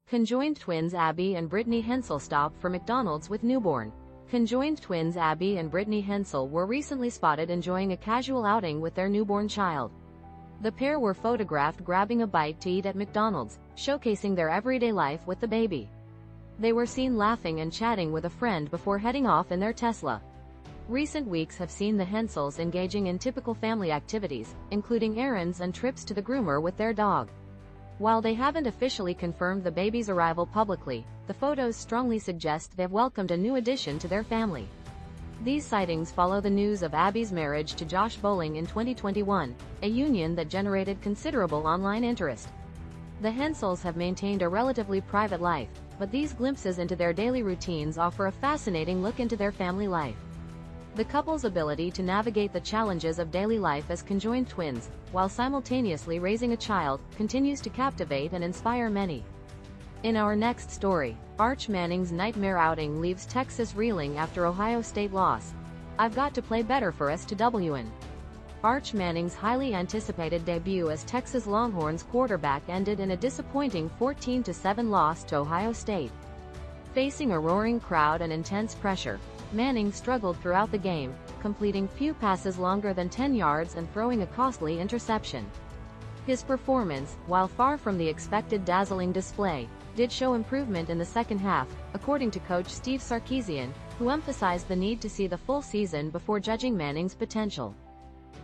Conjoined twins Abby and Brittany Hensel stop for McDonald's with newborn. Conjoined twins Abby and Brittany Hensel were recently spotted enjoying a casual outing with their newborn child. The pair were photographed grabbing a bite to eat at McDonald's, showcasing their everyday life with the baby. They were seen laughing and chatting with a friend before heading off in their Tesla. Recent weeks have seen the Hensels engaging in typical family activities, including errands and trips to the groomer with their dog. While they haven't officially confirmed the baby's arrival publicly, the photos strongly suggest they've welcomed a new addition to their family. These sightings follow the news of Abby's marriage to Josh Bowling in 2021, a union that generated considerable online interest. The Hensels have maintained a relatively private life, but these glimpses into their daily routines offer a fascinating look into their family life. The couple's ability to navigate the challenges of daily life as conjoined twins, while simultaneously raising a child, continues to captivate and inspire many. In our next story, Arch Manning's nightmare outing leaves Texas reeling after Ohio State loss. "I've got to play better for us to win." Arch Manning's highly anticipated debut as Texas Longhorns quarterback ended in a disappointing 14-7 loss to Ohio State. Facing a roaring crowd and intense pressure, Manning struggled throughout the game, completing few passes longer than 10 yards and throwing a costly interception. His performance, while far from the expected dazzling display, did show improvement in the second half, according to coach Steve Sarkisian, who emphasized the need to see the full season before judging Manning's potential.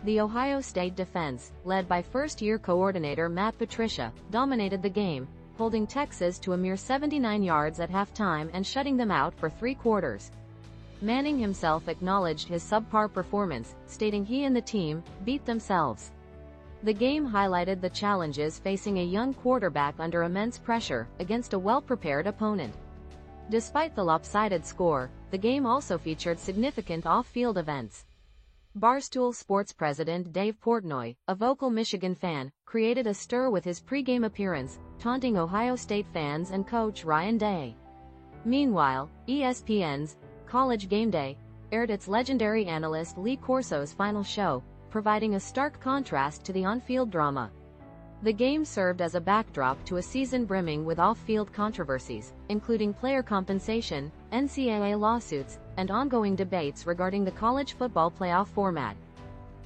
The Ohio State defense, led by first-year coordinator Matt Patricia, dominated the game, holding Texas to a mere 79 yards at halftime and shutting them out for 3 quarters. Manning himself acknowledged his subpar performance, stating he and the team beat themselves. The game highlighted the challenges facing a young quarterback under immense pressure against a well-prepared opponent. Despite the lopsided score, the game also featured significant off-field events. Barstool Sports president Dave Portnoy, a vocal Michigan fan, created a stir with his pregame appearance, taunting Ohio State fans and coach Ryan Day. Meanwhile, ESPN's College Game Day aired its legendary analyst Lee Corso's final show, providing a stark contrast to the on-field drama. The game served as a backdrop to a season brimming with off-field controversies, including player compensation, NCAA lawsuits, and ongoing debates regarding the college football playoff format.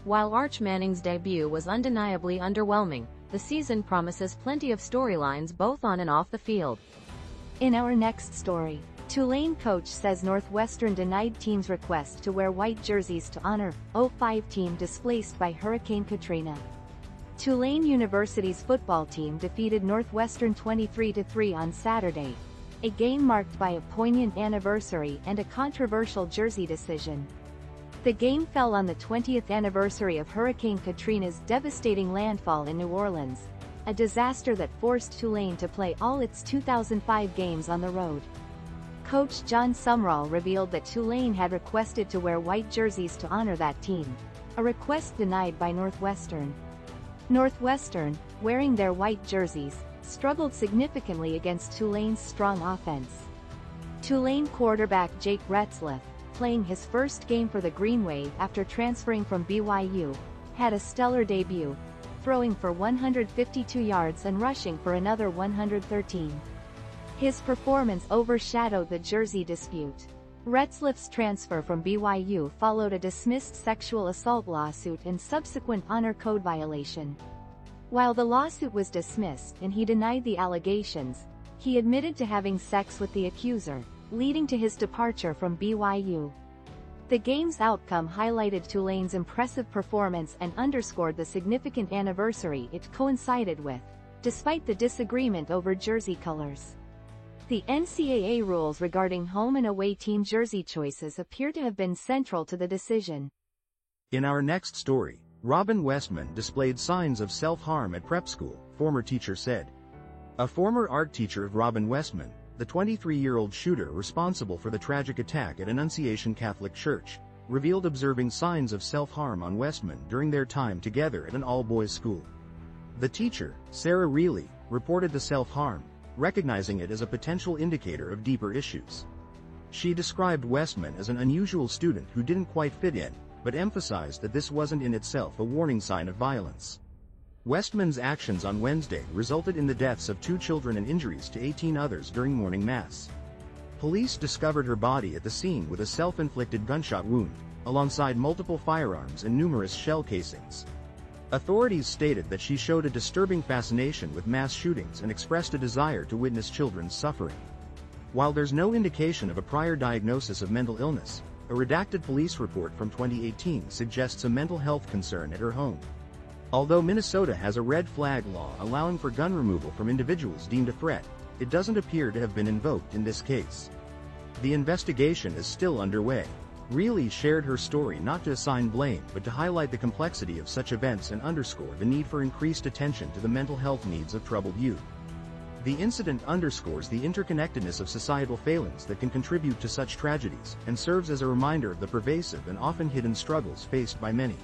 While Arch Manning's debut was undeniably underwhelming, the season promises plenty of storylines both on and off the field. In our next story, Tulane coach says Northwestern denied team's request to wear white jerseys to honor '05 team displaced by Hurricane Katrina. Tulane University's football team defeated Northwestern 23-3 on Saturday, a game marked by a poignant anniversary and a controversial jersey decision. The game fell on the 20th anniversary of Hurricane Katrina's devastating landfall in New Orleans, a disaster that forced Tulane to play all its 2005 games on the road. Coach John Sumrall revealed that Tulane had requested to wear white jerseys to honor that team, a request denied by Northwestern. Northwestern, wearing their white jerseys, struggled significantly against Tulane's strong offense. Tulane quarterback Jake Retzlaff, playing his first game for the Green Wave after transferring from BYU, had a stellar debut, throwing for 152 yards and rushing for another 113. His performance overshadowed the jersey dispute. Retzlaff's transfer from BYU followed a dismissed sexual assault lawsuit and subsequent honor code violation. While the lawsuit was dismissed and he denied the allegations, he admitted to having sex with the accuser, leading to his departure from BYU. The game's outcome highlighted Tulane's impressive performance and underscored the significant anniversary it coincided with, despite the disagreement over jersey colors. The NCAA rules regarding home and away team jersey choices appear to have been central to the decision. In our next story, Robin Westman displayed signs of self-harm at prep school, former teacher said. A former art teacher of Robin Westman, the 23-year-old shooter responsible for the tragic attack at Annunciation Catholic Church, revealed observing signs of self-harm on Westman during their time together at an all-boys school. The teacher, Sarah Reilly, reported the self-harm, recognizing it as a potential indicator of deeper issues. She described Westman as an unusual student who didn't quite fit in, but emphasized that this wasn't in itself a warning sign of violence. Westman's actions on Wednesday resulted in the deaths of 2 children and injuries to 18 others during morning mass. Police discovered her body at the scene with a self-inflicted gunshot wound, alongside multiple firearms and numerous shell casings. Authorities stated that she showed a disturbing fascination with mass shootings and expressed a desire to witness children's suffering. While there's no indication of a prior diagnosis of mental illness, a redacted police report from 2018 suggests a mental health concern at her home. Although Minnesota has a red flag law allowing for gun removal from individuals deemed a threat, it doesn't appear to have been invoked in this case. The investigation is still underway. Reilly shared her story not to assign blame but to highlight the complexity of such events and underscore the need for increased attention to the mental health needs of troubled youth. The incident underscores the interconnectedness of societal failings that can contribute to such tragedies, and serves as a reminder of the pervasive and often hidden struggles faced by many.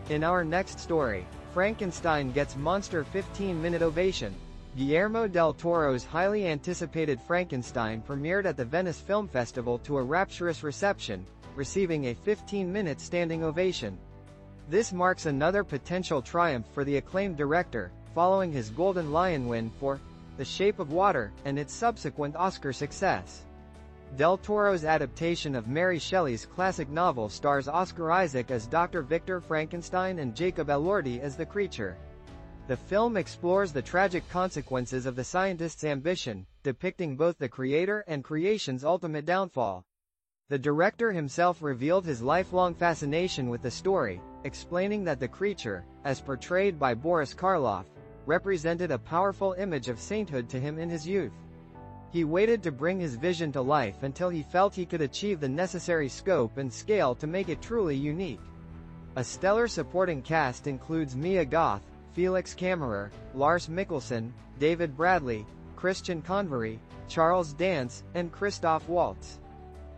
In our next story, Frankenstein Gets Monster 15-minute ovation. Guillermo del Toro's highly anticipated Frankenstein premiered at the Venice Film Festival to a rapturous reception, receiving a 15-minute standing ovation. This marks another potential triumph for the acclaimed director, following his Golden Lion win for The Shape of Water and its subsequent Oscar success. Del Toro's adaptation of Mary Shelley's classic novel stars Oscar Isaac as Dr. Victor Frankenstein and Jacob Elordi as the creature. The film explores the tragic consequences of the scientist's ambition, depicting both the creator and creation's ultimate downfall. The director himself revealed his lifelong fascination with the story, explaining that the creature, as portrayed by Boris Karloff, represented a powerful image of sainthood to him in his youth. He waited to bring his vision to life until he felt he could achieve the necessary scope and scale to make it truly unique. A stellar supporting cast includes Mia Goth, Felix Kammerer, Lars Mikkelsen, David Bradley, Christian Convery, Charles Dance, and Christoph Waltz.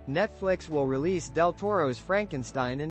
Netflix will release Del Toro's Frankenstein in